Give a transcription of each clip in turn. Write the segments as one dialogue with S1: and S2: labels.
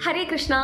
S1: ഹരേ കൃഷ്ണ.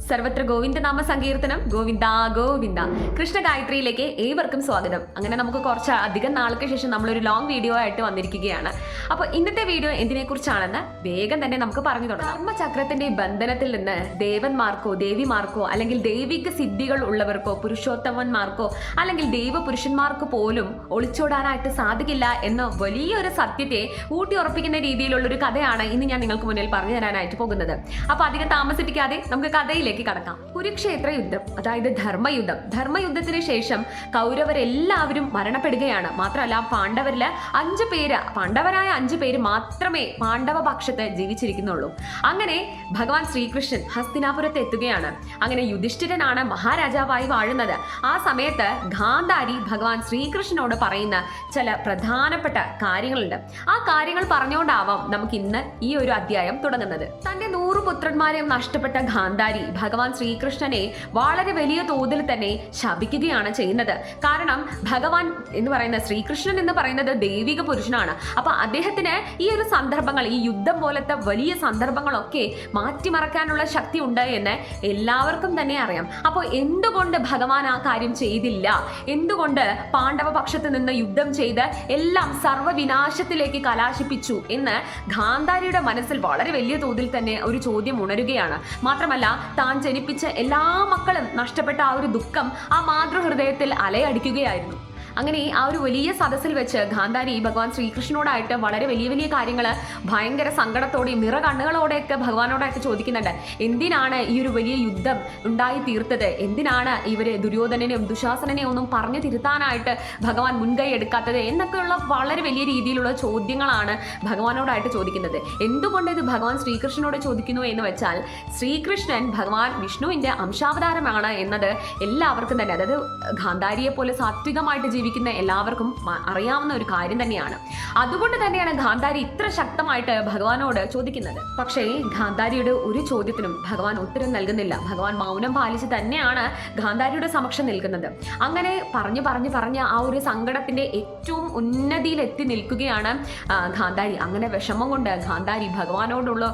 S1: സർവത്ര ഗോവിന്ദ നാമ സങ്കീർത്തനം. ഗോവിന്ദ ഗോവിന്ദ. കൃഷ്ണ ഗായത്രിയിലേക്ക് ഏവർക്കും സ്വാഗതം. അങ്ങനെ നമുക്ക് കുറച്ച് അധികം നാൾക്ക് ശേഷം നമ്മളൊരു ലോങ് വീഡിയോ ആയിട്ട് വന്നിരിക്കുകയാണ്. അപ്പോൾ ഇന്നത്തെ വീഡിയോ എന്തിനെക്കുറിച്ചാണെന്ന് വേഗം തന്നെ നമുക്ക് പറഞ്ഞു തുടങ്ങാം. ധർമ്മചക്രത്തിന്റെ ബന്ധനത്തിൽ നിന്ന് ദേവന്മാർക്കോ ദേവിമാർക്കോ അല്ലെങ്കിൽ ദൈവിക സിദ്ധികൾ ഉള്ളവർക്കോ പുരുഷോത്തമന്മാർക്കോ അല്ലെങ്കിൽ ദൈവപുരുഷന്മാർക്ക് പോലും ഒളിച്ചോടാനായിട്ട് സാധിക്കില്ല എന്ന വലിയൊരു സത്യത്തെ ഊട്ടി ഉറപ്പിക്കുന്ന രീതിയിലുള്ളൊരു കഥയാണ് ഇന്ന് ഞാൻ നിങ്ങൾക്ക് മുന്നിൽ പറഞ്ഞു തരാനായിട്ട് പോകുന്നത്. അപ്പോൾ അധികം താമസിപ്പിക്കാതെ നമുക്ക് കഥയിലേക്ക് കടക്കാം. കുരുക്ഷേത്ര യുദ്ധം, അതായത് ധർമ്മയുദ്ധം. ധർമ്മയുദ്ധത്തിന് ശേഷം കൗരവരെല്ലാവരും മരണപ്പെടുകയാണ്. മാത്രമല്ല പാണ്ഡവരില് 5 പേര്, പാണ്ഡവരായ 5 പേര് മാത്രമേ പാണ്ഡവ പക്ഷത്ത് ജീവിച്ചിരിക്കുന്നുള്ളൂ. അങ്ങനെ ഭഗവാൻ ശ്രീകൃഷ്ണൻ ഹസ്തിനാപുരത്ത് എത്തുകയാണ്. അങ്ങനെ യുധിഷ്ഠിരനാണ് മഹാരാജാവായി വാഴുന്നത്. ആ സമയത്ത് ഗാന്ധാരി ഭഗവാൻ ശ്രീകൃഷ്ണനോട് പറയുന്ന ചില പ്രധാനപ്പെട്ട കാര്യങ്ങളുണ്ട്. ആ കാര്യങ്ങൾ പറഞ്ഞുകൊണ്ടാവാം നമുക്ക് ഇന്ന് ഈ ഒരു അധ്യായം തുടങ്ങുന്നത്. തന്റെ 100 പുത്രന്മാരെയും നഷ്ടപ്പെട്ട ഗാന്ധാരി ഭഗവാൻ ശ്രീകൃഷ്ണനെ വളരെ വലിയ തോതിൽ തന്നെ ശപിക്കുകയാണ് ചെയ്യുന്നത്. കാരണം ഭഗവാൻ എന്ന് പറയുന്ന ശ്രീകൃഷ്ണൻ എന്ന് പറയുന്നത് ദൈവിക പുരുഷനാണ്. അപ്പൊ അദ്ദേഹത്തിന് ഈ ഒരു സന്ദർഭങ്ങൾ, ഈ യുദ്ധം പോലത്തെ വലിയ സന്ദർഭങ്ങളൊക്കെ മാറ്റിമറക്കാനുള്ള ശക്തി ഉണ്ട് എന്ന് എല്ലാവർക്കും തന്നെ അറിയാം. അപ്പോൾ എന്തുകൊണ്ട് ഭഗവാൻ ആ കാര്യം ചെയ്തില്ല? എന്തുകൊണ്ട് പാണ്ഡവ പക്ഷത്ത് നിന്ന് യുദ്ധം ചെയ്ത് എല്ലാം സർവ്വവിനാശത്തിലേക്ക് കലാശിപ്പിച്ചു എന്ന് ഗാന്ധാരിയുടെ മനസ്സിൽ വളരെ വലിയ തോതിൽ തന്നെ ഒരു ചോദ്യം ഉണരുകയാണ്. മാത്രമല്ല താൻ ജനിപ്പിച്ച എല്ലാ മക്കളും നഷ്ടപ്പെട്ട ആ ഒരു ദുഃഖം ആ മാതൃഹൃദയത്തിൽ അലയടിക്കുകയായിരുന്നു. അങ്ങനെ ആ ഒരു വലിയ സദസ്സിൽ വെച്ച് ഗാന്ധാരി ഭഗവാൻ ശ്രീകൃഷ്ണനോടായിട്ട് വളരെ വലിയ വലിയ കാര്യങ്ങൾ ഭയങ്കര സങ്കടത്തോടെയും നിറകണ്ണുകളോടെയൊക്കെ ഭഗവാനോടായിട്ട് ചോദിക്കുന്നുണ്ട്. എന്തിനാണ് ഈ ഒരു വലിയ യുദ്ധം ഉണ്ടായി തീർത്തത്? എന്തിനാണ് ഇവര് ദുര്യോധനനെയും ദുശാസനെയും ഒന്നും പറഞ്ഞു തിരുത്താനായിട്ട് ഭഗവാൻ മുൻകൈ എടുക്കാത്തത് എന്നൊക്കെയുള്ള വളരെ വലിയ രീതിയിലുള്ള ചോദ്യങ്ങളാണ് ഭഗവാനോടായിട്ട് ചോദിക്കുന്നത്. എന്തുകൊണ്ട് ഇത് ഭഗവാൻ ശ്രീകൃഷ്ണനോട് ചോദിക്കുന്നു എന്ന് വെച്ചാൽ, ശ്രീകൃഷ്ണൻ ഭഗവാൻ വിഷ്ണുവിന്റെ അംശാവതാരമാണ് എന്നത് എല്ലാവർക്കും തന്നെ, അതായത് ഗാന്ധാരിയെ പോലെ സാത്വികമായിട്ട് ജീവിക്കുന്ന എല്ലാവർക്കും അറിയാവുന്ന ഒരു കാര്യം തന്നെയാണ്. അതുകൊണ്ട് തന്നെയാണ് ഗാന്ധാരി ഇത്ര ശക്തമായിട്ട് ഭഗവാനോട് ചോദിക്കുന്നത്. പക്ഷേ ഗാന്ധാരിയുടെ ഒരു ചോദ്യത്തിനും ഭഗവാൻ ഉത്തരം നൽകുന്നില്ല. ഭഗവാൻ മൗനം പാലിച്ച് തന്നെയാണ് ഗാന്ധാരിയുടെ സമക്ഷം നിൽക്കുന്നത്. അങ്ങനെ പറഞ്ഞ് ആ ഒരു സങ്കടത്തിന്റെ ഏറ്റവും ഉന്നതിയിൽ എത്തി നിൽക്കുകയാണ് ഗാന്ധാരി. അങ്ങനെ വിഷമം കൊണ്ട് ഗാന്ധാരി ഭഗവാനോടുള്ള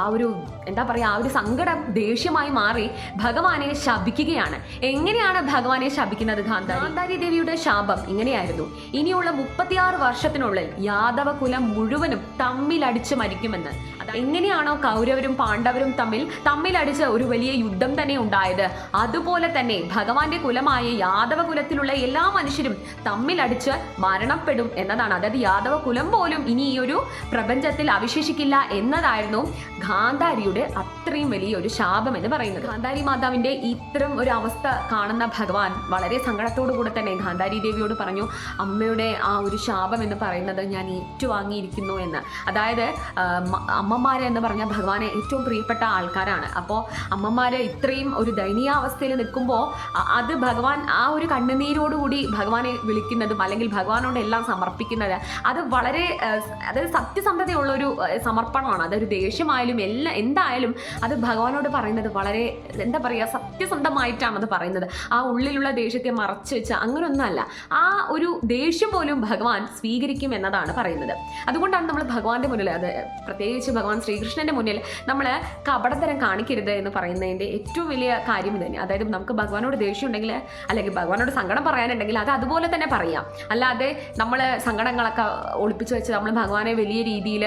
S1: ആ ഒരു എന്താ പറയാ, ആ ഒരു സങ്കടം ദേഷ്യമായി മാറി ഭഗവാനെ ശപിക്കുകയാണ്. എങ്ങനെയാണ് ഭഗവാനെ ശപിക്കുന്നത്? ഗാന്ധാരി ദേവിയുടെ ശാപം ഇങ്ങനെയായിരുന്നു: ഇനിയുള്ള 36 വർഷത്തിനുള്ളിൽ യാദവ കുലം മുഴുവനും തമ്മിലടിച്ച് മരിക്കുമെന്ന്. എങ്ങനെയാണോ കൗരവരും പാണ്ഡവരും തമ്മിലടിച്ച് ഒരു വലിയ യുദ്ധം തന്നെ ഉണ്ടായത്, അതുപോലെ തന്നെ ഭഗവാന്റെ കുലമായ യാദവ കുലത്തിലുള്ള എല്ലാ മനുഷ്യരും തമ്മിലടിച്ച് മരണപ്പെടും എന്നതാണ്. അതായത് യാദവ കുലം പോലും ഇനി ഈ ഒരു പ്രപഞ്ചത്തിൽ അവശേഷിക്കില്ല എന്നതായിരുന്നു ഗാന്ധാരിയുടെ അത്രയും വലിയൊരു ശാപം എന്ന് പറയുന്നത്. ഗാന്ധാരി മാതാവിന്റെ ഇത്തരം ഒരു അവസ്ഥ കാണുന്ന ഭഗവാൻ വളരെ സങ്കടത്തോടു കൂടെ തന്നെ ഗാന്ധാരി ദേവിയോട് പറഞ്ഞു, അമ്മയുടെ ആ ഒരു ശാപം എന്ന് പറയുന്നത് ഞാൻ ഏറ്റുവാങ്ങിയിരിക്കുന്നു എന്ന്. അതായത് അമ്മമാര് എന്ന് പറഞ്ഞാൽ ഭഗവാനെ ഏറ്റവും പ്രിയപ്പെട്ട ആൾക്കാരാണ്. അപ്പോൾ അമ്മമാര് ഇത്രയും ഒരു ദയനീയാവസ്ഥയിൽ നിൽക്കുമ്പോൾ അത് ഭഗവാൻ ആ ഒരു കണ്ണുനീരോടുകൂടി ഭഗവാനെ വിളിക്കുന്നതും അല്ലെങ്കിൽ ഭഗവാനോട് എല്ലാം സമർപ്പിക്കുന്നത് അത് വളരെ, അതായത് സത്യസന്ധതയുള്ളൊരു സമർപ്പണമാണ്. അതൊരു ദേഷ്യമായാലും എന്തായാലും അത് ഭഗവാനോട് പറയുന്നത് വളരെ എന്താ പറയുക, സത്യസന്ധമായിട്ടാണ് അത് പറയുന്നത്. ആ ഉള്ളിലുള്ള ദേഷ്യത്തെ മറച്ചു വെച്ച് അങ്ങനെയൊന്നുമല്ല. ആ ഒരു ദേഷ്യം പോലും ഭഗവാൻ സ്വീകരിക്കും എന്നതാണ് പറയുന്നത്. അതുകൊണ്ടാണ് നമ്മൾ ഭഗവാന്റെ മുന്നിൽ, അത് പ്രത്യേകിച്ച് ഭഗവാൻ ശ്രീകൃഷ്ണന്റെ മുന്നിൽ നമ്മൾ കപടത്തരം കാണിക്കരുത് എന്ന് പറയുന്നതിൻ്റെ ഏറ്റവും വലിയ കാര്യം ഇത് തന്നെ. അതായത് നമുക്ക് ഭഗവാനോട് ദേഷ്യം ഉണ്ടെങ്കിൽ അല്ലെങ്കിൽ ഭഗവാനോട് സങ്കടം പറയാനുണ്ടെങ്കിൽ അത് അതുപോലെ തന്നെ പറയാം. അല്ലാതെ നമ്മൾ സങ്കടങ്ങളൊക്കെ ഒളിപ്പിച്ച് വെച്ച് നമ്മൾ ഭഗവാനെ വലിയ രീതിയിൽ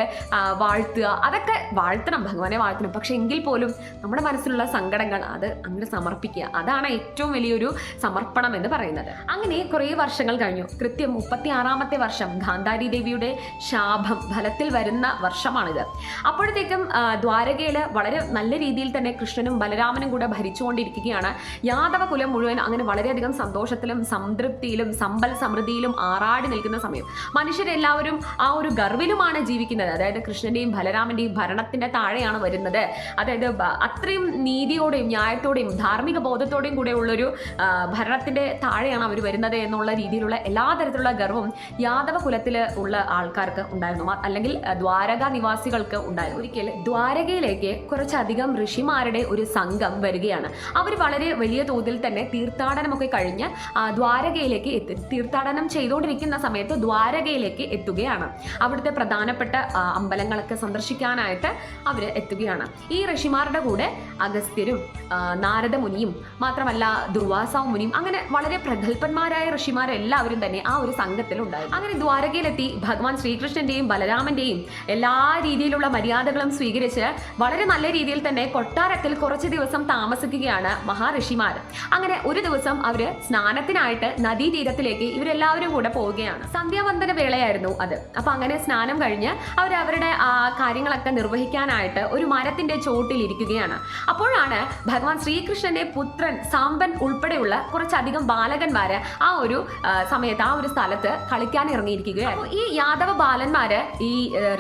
S1: വാഴ്ത്തുക, അതൊക്കെ വാഴ്ത്തണം, ഭഗവാനെ വാഴ്ത്തണം. പക്ഷെ എങ്കിൽ പോലും നമ്മുടെ മനസ്സിലുള്ള സങ്കടങ്ങൾ അത് അങ്ങനെ സമർപ്പിക്കുക, അതാണ് ഏറ്റവും വലിയൊരു സമർപ്പണം എന്ന് പറയുന്നത്. അങ്ങനെ കുറേ വർഷങ്ങൾ കഴിഞ്ഞു. കൃത്യം 36ാമത്തെ വർഷം ഗാന്ധാരി ദേവിയുടെ ശാപം ഫലത്തിൽ വരുന്ന വർഷമാണിത്. അപ്പോഴത്തേക്കും ദ്വാരകയിൽ വളരെ നല്ല രീതിയിൽ തന്നെ കൃഷ്ണനും ബലരാമനും കൂടെ ഭരിച്ചുകൊണ്ടിരിക്കുകയാണ്. യാദവ കുലം മുഴുവൻ അങ്ങനെ വളരെയധികം സന്തോഷത്തിലും സംതൃപ്തിയിലും സമ്പൽ സമൃദ്ധിയിലും ആറാടി നിൽക്കുന്ന സമയം. മനുഷ്യരെല്ലാവരും ആ ഒരു ഗർവിലുമാണ് ജീവിക്കുന്നത്. അതായത് കൃഷ്ണന്റെയും ബലരാമന്റെയും ഭരണത്തിന്റെ താഴെയാണ് വരുന്നത്. അതായത് അത്രയും നീതിയോടെയും ന്യായത്തോടെയും ധാർമ്മിക ബോധത്തോടെയും കൂടെ ഉള്ളൊരു ഭരണത്തിന്റെ താഴെയാണ് അവർ വരുന്നത് എന്നുള്ള രീതിയിലുള്ള എല്ലാ തരത്തിലുള്ള ഗർവവും യാദവ കുലത്തിൽ ഉള്ള ആൾക്കാർക്ക് ഉണ്ടായിരുന്നു, അല്ലെങ്കിൽ ദ്വാരക നിവാസികൾക്ക് ഉണ്ടായിരുന്നു. ഒരിക്കൽ ദ്വാരകയിലേക്ക് കുറച്ചധികം ഋഷിമാരുടെ ഒരു സംഘം വരികയാണ്. അവർ വളരെ വലിയ തോതിൽ തന്നെ തീർത്ഥാടനമൊക്കെ കഴിഞ്ഞ് ദ്വാരകയിലേക്ക് തീർത്ഥാടനം ചെയ്തുകൊണ്ടിരിക്കുന്ന സമയത്ത് ദ്വാരകയിലേക്ക് എത്തുകയാണ്. അവിടുത്തെ പ്രധാനപ്പെട്ട അമ്പലങ്ങളൊക്കെ സന്ദർശിക്കാനായിട്ട് അവർ എത്തുകയാണ്. ഈ ഋഷിമാരുടെ കൂടെ അഗസ്ത്യരും നാരദ മുനിയും മാത്രമല്ല ദുർവാസ മുനിയും അങ്ങനെ വളരെ പ്രഗത്ഭന്മാരായ ഋഷിമാരെല്ലാവരും തന്നെ ആ ഒരു സംഘത്തിൽ ഉണ്ടായിരുന്നു. അങ്ങനെ ദ്വാരകയിലെത്തി ഭഗവാൻ ശ്രീകൃഷ്ണന്റെയും ബലരാമന്റെയും എല്ലാ രീതിയിലുള്ള മര്യാദകളും സ്വീകരിച്ച് വളരെ നല്ല രീതിയിൽ തന്നെ കൊട്ടാരത്തിൽ കുറച്ച് ദിവസം താമസിക്കുകയാണ് മഹാഋഷിമാർ. അങ്ങനെ ഒരു ദിവസം അവര് സ്നാനത്തിനായിട്ട് നദീതീരത്തിലേക്ക് ഇവരെല്ലാവരും കൂടെ പോവുകയാണ്. സന്ധ്യാവന്തന വേളയായിരുന്നു അത്. അപ്പൊ അങ്ങനെ സ്നാനം കഴിഞ്ഞ് അവരവരുടെ കാര്യങ്ങളൊക്കെ നിർവഹിക്കാനായിട്ട് ഒരു മരത്തിന്റെ ചോട്ടിൽ ഇരിക്കുകയാണ്. അപ്പോഴാണ് ഭഗവാൻ ശ്രീകൃഷ്ണന്റെ പുത്രൻ സാമ്പൻ ഉൾപ്പെടെയുള്ള കുറച്ചധികം ബാലകന്മാര് ആ ഒരു സമയത്ത് ആ ഒരു സ്ഥലത്ത് കളിക്കാൻ ഇറങ്ങിയിരിക്കുകയായിരുന്നു. ഈ യാദവ ബാലന്മാര് ഈ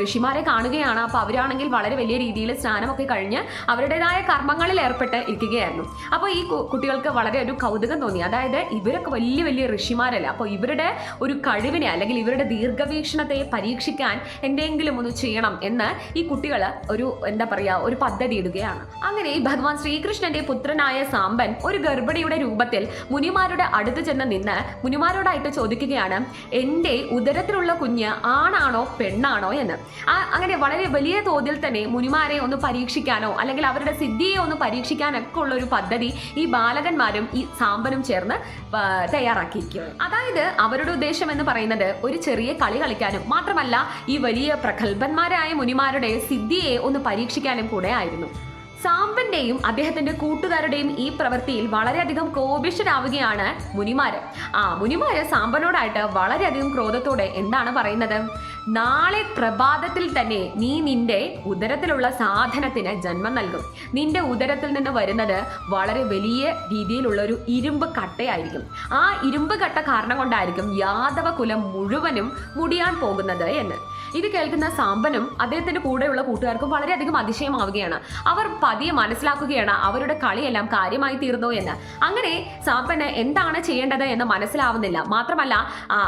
S1: ഋഷിമാരെ കാണുകയാണ്. അപ്പൊ അവരാണെങ്കിൽ വളരെ വലിയ രീതിയിൽ സ്നാനമൊക്കെ കഴിഞ്ഞ് അവരുടേതായ കർമ്മങ്ങളിൽ ഏർപ്പെട്ട് ഇരിക്കുകയായിരുന്നു. അപ്പോൾ ഈ കുട്ടികൾക്ക് വളരെ ഒരു കൗതുകം തോന്നി. അതായത് ഇവരൊക്കെ വലിയ വലിയ ഋഷിമാരല്ല, അപ്പോൾ ഇവരുടെ ഒരു കഴിവിനെ അല്ലെങ്കിൽ ഇവരുടെ ദീർഘവീക്ഷണത്തെ പരീക്ഷിക്കാൻ എന്തെങ്കിലും ഒന്ന് ചെയ്യണം എന്ന് ഈ കുട്ടികൾ ഒരു പദ്ധതി ഇടുകയാണ്. അങ്ങനെ ഭഗവാൻ ശ്രീകൃഷ്ണന്റെ പുത്രനായ സാമ്പൻ ഒരു ഗർഭിണിയുടെ രൂപത്തിൽ മുനിമാരുടെ അടുത്ത് ചെന്ന് നിന്ന് മുനിമാരോടായിട്ട് ചോദിക്കുകയാണ്, എൻ്റെ ഉദരത്തിലുള്ള കുഞ്ഞ് ആണാണോ പെണ്ണാണോ എന്ന്. അങ്ങനെ വളരെ വലിയ തോതിൽ തന്നെ മുനിമാരെ ഒന്ന് പരീക്ഷിക്കാനോ അല്ലെങ്കിൽ അവരുടെ സിദ്ധിയെ ഒന്ന് പരീക്ഷിക്കാനൊക്കെ ഉള്ള ഒരു പദ്ധതി ഈ ബാലകന്മാരും ഈ സാമ്പനും ചേർന്ന് തയ്യാറാക്കിയിരിക്കുകയാണ്. അതായത് അവരുടെ ഉദ്ദേശം എന്ന് പറയുന്നത് ഒരു ചെറിയ കളി കളിക്കാനും മാത്രമല്ല ഈ വലിയ പ്രഗത്ഭന്മാരായ മുനിമാരുടെ സിദ്ധിയെ ഒന്ന് പരീക്ഷിക്കാനും കൂടെ ആയിരുന്നു. സാമ്പന്റെയും അദ്ദേഹത്തിന്റെ കൂട്ടുകാരുടെയും ഈ പ്രവൃത്തിയിൽ വളരെയധികം കോപിഷ്ഠരാവുകയാണ് മുനിമാര് സാമ്പനോടായിട്ട് വളരെയധികം ക്രോധത്തോടെ എന്താണ് പറയുന്നത്, നാളെ പ്രഭാതത്തിൽ തന്നെ നീ നിന്റെ ഉദരത്തിലുള്ള സാധനത്തിന് ജന്മം നൽകും. നിന്റെ ഉദരത്തിൽ നിന്ന് വരുന്നത് വളരെ വലിയ രീതിയിലുള്ള ഒരു ഇരുമ്പ് കട്ടയായിരിക്കും. ആ ഇരുമ്പ് കട്ട കാരണം കൊണ്ടായിരിക്കും യാദവ കുലം മുഴുവനും മുടിയാൻ പോകുന്നത് എന്ന്. ഇത് കേൾക്കുന്ന സാമ്പനും അദ്ദേഹത്തിന്റെ കൂടെയുള്ള കൂട്ടുകാർക്കും വളരെയധികം അതിശയമാവുകയാണ്. അവർ പതിയെ മനസ്സിലാക്കുകയാണ് അവരുടെ കളിയെല്ലാം കാര്യമായി തീർന്നു എന്ന്. അങ്ങനെ സാമ്പന് എന്താണ് ചെയ്യേണ്ടത് എന്ന് മനസ്സിലാവുന്നില്ല. മാത്രമല്ല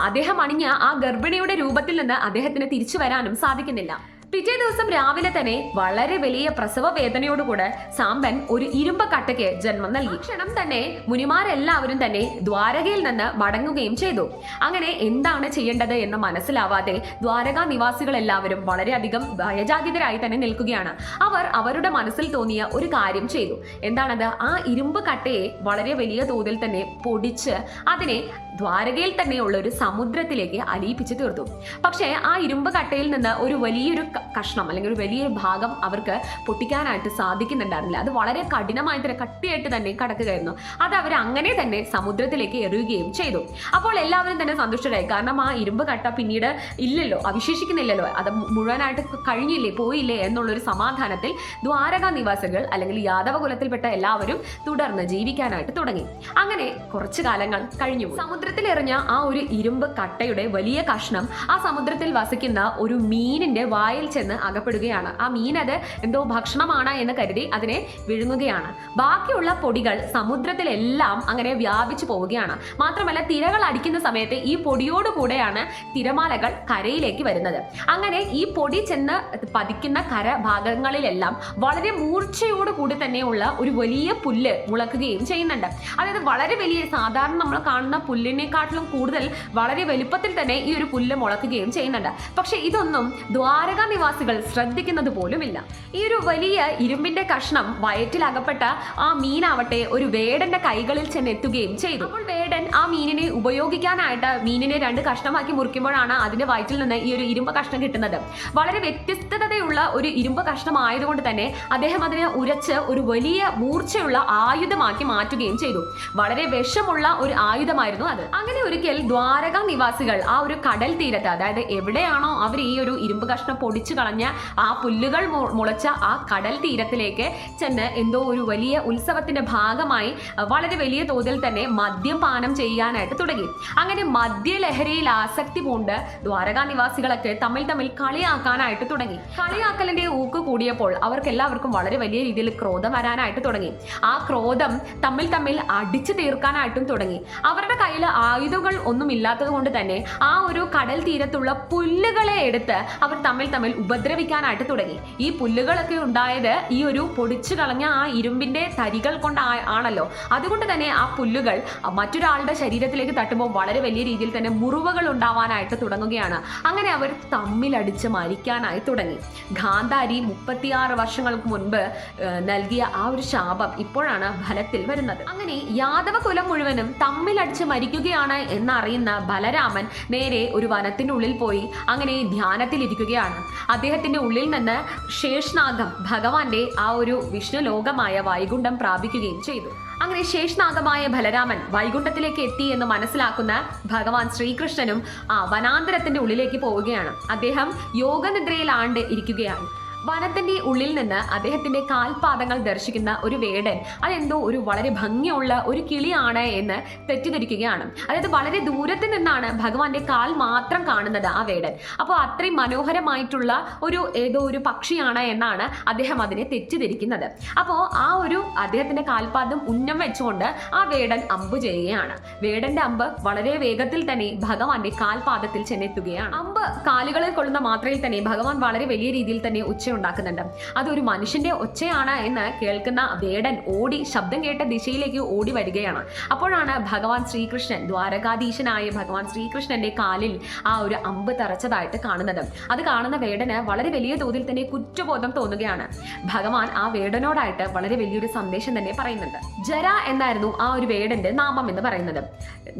S1: അദ്ദേഹം അണിഞ്ഞ ആ ഗർഭിണിയുടെ രൂപത്തിൽ നിന്ന് അദ്ദേഹത്തിന് തിരിച്ചു വരാനും സാധിക്കുന്നില്ല. പിറ്റേ ദിവസം രാവിലെ തന്നെ വളരെ വലിയ പ്രസവ വേദനയോടുകൂടെ സാമ്പൻ ഒരു ഇരുമ്പ് കട്ടയ്ക്ക് ജന്മം നൽകി. ക്ഷണം തന്നെ മുനിമാരെല്ലാവരും തന്നെ ദ്വാരകയിൽ നിന്ന് മടങ്ങുകയും ചെയ്തു. അങ്ങനെ എന്താണ് ചെയ്യേണ്ടത് എന്ന് മനസ്സിലാവാതെ ദ്വാരകാ നിവാസികൾ എല്ലാവരും വളരെയധികം ഭയജാഗിതരായി തന്നെ നിൽക്കുകയാണ്. അവർ അവരുടെ മനസ്സിൽ തോന്നിയ ഒരു കാര്യം ചെയ്തു. എന്താണത്? ആ ഇരുമ്പ് കട്ടയെ വളരെ വലിയ തോതിൽ തന്നെ പൊടിച്ച് അതിനെ ദ്വാരകയിൽ തന്നെയുള്ള ഒരു സമുദ്രത്തിലേക്ക് അലിയിപ്പിച്ച് തീർത്തു. പക്ഷേ ആ ഇരുമ്പ് കട്ടയിൽ നിന്ന് ഒരു വലിയൊരു കഷ്ണം അല്ലെങ്കിൽ ഒരു വലിയൊരു ഭാഗം അവർക്ക് പൊട്ടിക്കാനായിട്ട് സാധിക്കുന്നുണ്ടായിരുന്നില്ല. അത് വളരെ കഠിനമായി തന്നെ കട്ടിയായിട്ട് തന്നെ കിടക്കുകയായിരുന്നു. അത് അവർ അങ്ങനെ തന്നെ സമുദ്രത്തിലേക്ക് എറിയുകയും ചെയ്തു. അപ്പോൾ എല്ലാവരും തന്നെ സന്തുഷ്ടരായി. കാരണം ആ ഇരുമ്പ് കട്ട പിന്നീട് ഇല്ലല്ലോ, അവശേഷിക്കുന്നില്ലല്ലോ, അത് മുഴുവനായിട്ട് പോയില്ലേ എന്നുള്ളൊരു സമാധാനത്തിൽ ദ്വാരകാ നിവാസികൾ അല്ലെങ്കിൽ യാദവ കുലത്തിൽപ്പെട്ട എല്ലാവരും തുടർന്ന് ജീവിക്കാനായിട്ട് തുടങ്ങി. അങ്ങനെ കുറച്ചു കാലങ്ങൾ കഴിഞ്ഞു. സമുദ്രത്തിൽ എറിഞ്ഞ ആ ഒരു ഇരുമ്പ് കട്ടയുടെ വലിയ കഷ്ണം ആ സമുദ്രത്തിൽ വസിക്കുന്ന ഒരു മീനിന്റെ വായിൽ ചെന്ന് അകപ്പെടുകയാണ്. ആ മീൻ അത് എന്തോ ഭക്ഷണമാണ് എന്ന് കരുതി അതിനെ വിഴുങ്ങുകയാണ്. ബാക്കിയുള്ള പൊടികൾ സമുദ്രത്തിലെല്ലാം അങ്ങനെ വ്യാപിച്ചു പോവുകയാണ്. മാത്രമല്ല തിരകൾ അടിക്കുന്ന സമയത്ത് ഈ പൊടിയോടുകൂടെയാണ് തിരമാലകൾ കരയിലേക്ക് വരുന്നത്. അങ്ങനെ ഈ പൊടി ചെന്ന് പതിക്കുന്ന കര ഭാഗങ്ങളിലെല്ലാം വളരെ മൂർച്ചയോടുകൂടി തന്നെയുള്ള ഒരു വലിയ പുല്ല് മുളക്കുകയും ചെയ്യുന്നുണ്ട്. അതായത് വളരെ വലിയ, സാധാരണ നമ്മൾ കാണുന്ന പുല്ലിനെക്കാട്ടിലും കൂടുതൽ വളരെ വലുപ്പത്തിൽ തന്നെ ഈ ഒരു പുല്ല് മുളക്കുകയും ചെയ്യുന്നുണ്ട്. പക്ഷെ ഇതൊന്നും ദ്വാരകാ നിവാസികൾ ശ്രദ്ധിക്കുന്നത് പോലുമില്ല. ഈ ഒരു വലിയ ഇരുമ്പിന്റെ കഷ്ണം വയറ്റിൽ അകപ്പെട്ട ആ മീനാവട്ടെ ഒരു വേടന്റെ കൈകളിൽ ചെന്നെത്തുകയും ചെയ്തു. അപ്പോൾ വേടൻ ആ മീനിനെ ഉപയോഗിക്കാനായിട്ട് മീനിനെ 2 കഷ്ണമാക്കി മുറിക്കുമ്പോഴാണ് അതിന്റെ വയറ്റിൽ നിന്ന് ഈ ഒരു ഇരുമ്പ് കഷ്ണം കിട്ടുന്നത്. വളരെ വ്യത്യസ്തതയുള്ള ഒരു ഇരുമ്പ് കഷ്ണം ആയതുകൊണ്ട് തന്നെ അദ്ദേഹം അതിനെ ഉരച്ച് ഒരു വലിയ മൂർച്ചയുള്ള ആയുധമാക്കി മാറ്റുകയും ചെയ്തു. വളരെ വിഷമുള്ള ഒരു ആയുധമായിരുന്നു അത്. അങ്ങനെ ഒരിക്കൽ ദ്വാരകാ നിവാസികൾ ആ ഒരു കടൽ തീരത്ത്, അതായത് എവിടെയാണോ അവർ ഈ ഒരു ഇരുമ്പ് കഷ്ണം പൊടിച്ച് പൊടിച്ചു കളഞ്ഞ ആ പുല്ലുകൾ മുളച്ച ആ കടൽ തീരത്തിലേക്ക് ചെന്ന് എന്തോ ഒരു വലിയ ഉത്സവത്തിന്റെ ഭാഗമായി വളരെ വലിയ തോതിൽ തന്നെ മദ്യം പാനം ചെയ്യാനായിട്ട് തുടങ്ങി. അങ്ങനെ മദ്യലഹരിയിൽ ആസക്തി പൂണ്ട് ദ്വാരകാ നിവാസികളൊക്കെ തമ്മിൽ കളിയാക്കാനായിട്ട് തുടങ്ങി. കളിയാക്കലിന്റെ ഊക്ക് കൂടിയപ്പോൾ അവർക്കെല്ലാവർക്കും വളരെ വലിയ രീതിയിൽ ക്രോധം വരാനായിട്ട് തുടങ്ങി. ആ ക്രോധം തമ്മിൽ അടിച്ചു തീർക്കാനായിട്ടും തുടങ്ങി. അവരുടെ കയ്യിൽ ആയുധങ്ങൾ ഒന്നും ഇല്ലാത്തത് കൊണ്ട് തന്നെ ആ ഒരു കടൽ തീരത്തുള്ള പുല്ലുകളെ എടുത്ത് അവർ തമ്മിൽ ഉപദ്രവിക്കാനായിട്ട് തുടങ്ങി. ഈ പുല്ലുകളൊക്കെ ഉണ്ടായത് ഈ ഒരു പൊടിച്ചു കളഞ്ഞ ആ ഇരുമ്പിന്റെ തരികൾ കൊണ്ട് ആണല്ലോ. അതുകൊണ്ട് തന്നെ ആ പുല്ലുകൾ മറ്റൊരാളുടെ ശരീരത്തിലേക്ക് തട്ടുമ്പോൾ വളരെ വലിയ രീതിയിൽ തന്നെ മുറിവുകൾ ഉണ്ടാവാനായിട്ട് തുടങ്ങുകയാണ്. അങ്ങനെ അവർ തമ്മിലടിച്ച് മരിക്കാനായി തുടങ്ങി. ഗാന്ധാരി 36 വർഷങ്ങൾക്ക് മുൻപ് നൽകിയ ആ ഒരു ശാപം ഇപ്പോഴാണ് ഫലത്തിൽ വരുന്നത്. അങ്ങനെ യാദവ കുലം മുഴുവനും തമ്മിലടിച്ച് മരിക്കുകയാണ് എന്നറിയുന്ന ബലരാമൻ നേരെ ഒരു വനത്തിനുള്ളിൽ പോയി അങ്ങനെ ധ്യാനത്തിലിരിക്കുകയാണ്. അദ്ദേഹത്തിന്റെ ഉള്ളിൽ നിന്ന് ശേഷ്നാഗം ഭഗവാന്റെ ആ ഒരു വിഷ്ണു ലോകമായ വൈകുണ്ഠം പ്രാപിക്കുകയും ചെയ്തു. അങ്ങനെ ശേഷ്നാഗമായ ബലരാമൻ വൈകുണ്ഠത്തിലേക്ക് എത്തി എന്ന് മനസ്സിലാക്കുന്ന ഭഗവാൻ ശ്രീകൃഷ്ണനും ആ വനാന്തരത്തിന്റെ ഉള്ളിലേക്ക് പോവുകയാണ്. അദ്ദേഹം യോഗനിദ്രയിൽ ആണ്ട് ഇരിക്കുകയാണ്. വനത്തിന്റെ ഉള്ളിൽ നിന്ന് അദ്ദേഹത്തിന്റെ കാൽപാദങ്ങൾ ദർശിക്കുന്ന ഒരു വേടൻ അതെന്തോ ഒരു വളരെ ഭംഗിയുള്ള ഒരു കിളിയാണ് എന്ന് തെറ്റിദ്ധരിക്കുകയാണ്. അതായത് വളരെ ദൂരത്തിൽ നിന്നാണ് ഭഗവാന്റെ കാൽ മാത്രം കാണുന്നത് ആ വേടൻ. അപ്പോൾ അത്രയും മനോഹരമായിട്ടുള്ള ഏതോ ഒരു പക്ഷിയാണ് എന്നാണ് അദ്ദേഹം അതിനെ തെറ്റിദ്ധരിക്കുന്നത്. അപ്പോൾ ആ ഒരു അദ്ദേഹത്തിന്റെ കാൽപാദം ഉന്നം വെച്ചുകൊണ്ട് ആ വേടൻ അമ്പ് ചെയ്യുകയാണ്. വേടന്റെ അമ്പ് വളരെ വേഗത്തിൽ തന്നെ ഭഗവാന്റെ കാൽപാദത്തിൽ ചെന്നെത്തുകയാണ്. അമ്പ് കാലുകളിൽ കൊള്ളുന്ന മാത്രയിൽ തന്നെ ഭഗവാൻ വളരെ വലിയ രീതിയിൽ തന്നെ ഉണ്ടാക്കുന്നുണ്ട്. അതൊരു മനുഷ്യന്റെ ഒച്ചയാണ് എന്ന് കേൾക്കുന്ന വേടൻ ശബ്ദം കേട്ട ദിശയിലേക്ക് ഓടി വരികയാണ്. അപ്പോഴാണ് ഭഗവാൻ ശ്രീകൃഷ്ണൻ, ദ്വാരകാധീശനായ ഭഗവാൻ ശ്രീകൃഷ്ണന്റെ കാലിൽ ആ ഒരു അമ്പ് തറച്ചതായിട്ട് കാണുന്നത്. അത് കാണുന്ന വേടന് വളരെ വലിയ തോതിൽ തന്നെ കുറ്റബോധം തോന്നുകയാണ്. ഭഗവാൻ ആ വേടനോടായിട്ട് വളരെ വലിയൊരു സന്ദേശം തന്നെ പറയുന്നുണ്ട്. ജര എന്നായിരുന്നു ആ ഒരു വേടന്റെ നാമം എന്ന് പറയുന്നത്.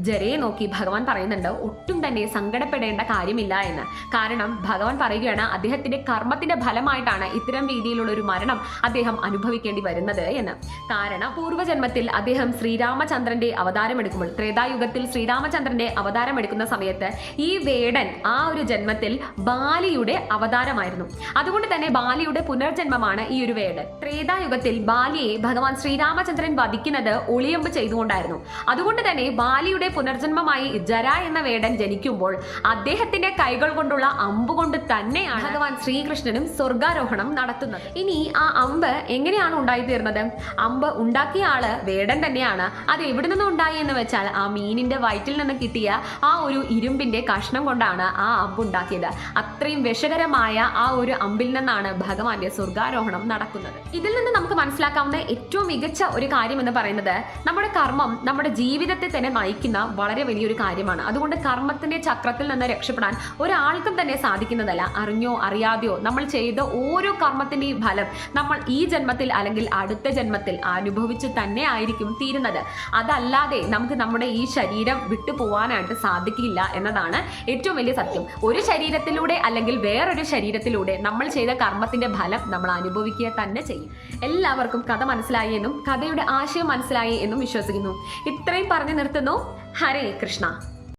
S1: ജരയെ നോക്കി ഭഗവാൻ പറയുന്നുണ്ട്, ഒട്ടും തന്നെ സങ്കടപ്പെടേണ്ട കാര്യമില്ല എന്ന്. കാരണം ഭഗവാൻ പറയുകയാണ്, അദ്ദേഹത്തിന്റെ കർമ്മത്തിന്റെ ഫലമായിട്ടാണ് ഇത്തരം രീതിയിലുള്ള ഒരു മരണം അദ്ദേഹം അനുഭവിക്കേണ്ടി വരുന്നത് എന്ന്. കാരണം പൂർവ്വജന്മത്തിൽ അദ്ദേഹം ശ്രീരാമചന്ദ്രന്റെ അവതാരം എടുക്കുമ്പോൾ, ത്രേതായുഗത്തിൽ ശ്രീരാമചന്ദ്രന്റെ അവതാരം എടുക്കുന്ന സമയത്ത് ഈ വേടൻ ആ ഒരു ജന്മത്തിൽ ബാലിയുടെ അവതാരമായിരുന്നു. അതുകൊണ്ട് തന്നെ ബാലിയുടെ പുനർജന്മമാണ് ഈ ഒരു വേടൻ. ത്രേതായുഗത്തിൽ ബാലിയെ ഭഗവാൻ ശ്രീരാമചന്ദ്രൻ വധിക്കുന്നത് ഒളിയമ്പ് ചെയ്തുകൊണ്ടായിരുന്നു. അതുകൊണ്ട് തന്നെ ബാലിയുടെ പുനർജന്മമായി ജര എന്ന വേടൻ ജനിക്കുമ്പോൾ അദ്ദേഹത്തിന്റെ കൈകൾ കൊണ്ടുള്ള അമ്പ് കൊണ്ട് തന്നെയാണ് ഭഗവാൻ ശ്രീകൃഷ്ണനും സ്വർഗാരോഹണം നടത്തുന്നത്. ഇനി ആ അമ്പ് എങ്ങനെയാണ് ഉണ്ടായിത്തീർന്നത്? അമ്പ് ഉണ്ടാക്കിയ ആള് വേടൻ തന്നെയാണ്. അത് എവിടെ നിന്നും ഉണ്ടായി എന്ന് വെച്ചാൽ ആ മീനിന്റെ വയറ്റിൽ നിന്ന് കിട്ടിയ ആ ഒരു ഇരുമ്പിന്റെ കഷ്ണം കൊണ്ടാണ് ആ അമ്പ് ഉണ്ടാക്കിയത്. അത്രയും വിഷകരമായ ആ ഒരു അമ്പിൽ നിന്നാണ് ഭഗവാന്റെ സ്വർഗാരോഹണം നടക്കുന്നത്. ഇതിൽ നിന്ന് നമുക്ക് മനസ്സിലാക്കാവുന്ന ഏറ്റവും മികച്ച ഒരു കാര്യം എന്ന് പറയുന്നത്, നമ്മുടെ കർമ്മം നമ്മുടെ ജീവിതത്തെ തന്നെ നയിക്കുന്ന വളരെ വലിയൊരു കാര്യമാണ്. അതുകൊണ്ട് കർമ്മത്തിന്റെ ചക്രത്തിൽ നിന്ന് രക്ഷപ്പെടാൻ ഒരാൾക്കും തന്നെ സാധിക്കുന്നതല്ല. അറിഞ്ഞോ അറിയാതെയോ നമ്മൾ ചെയ്ത ഓരോ കർമ്മത്തിന്റെയും ഫലം നമ്മൾ ഈ ജന്മത്തിൽ അല്ലെങ്കിൽ അടുത്ത ജന്മത്തിൽ അനുഭവിച്ച് തന്നെ ആയിരിക്കും തീരുന്നത്. അതല്ലാതെ നമുക്ക് നമ്മുടെ ഈ ശരീരം വിട്ടു പോവാനായിട്ട് സാധിക്കില്ല എന്നതാണ് ഏറ്റവും വലിയ സത്യം. ഒരു ശരീരത്തിലൂടെ അല്ലെങ്കിൽ വേറൊരു ശരീരത്തിലൂടെ നമ്മൾ ചെയ്ത കർമ്മത്തിന്റെ ഫലം നമ്മൾ അനുഭവിക്കുക തന്നെ ചെയ്യും. എല്ലാവർക്കും കഥ മനസ്സിലായി എന്നും കഥയുടെ ആശയം മനസ്സിലായി എന്നും വിശ്വസിക്കുന്നു. ഇത്രയും പറഞ്ഞു നിർത്തുന്നു. ഹരേ കൃഷ്ണ.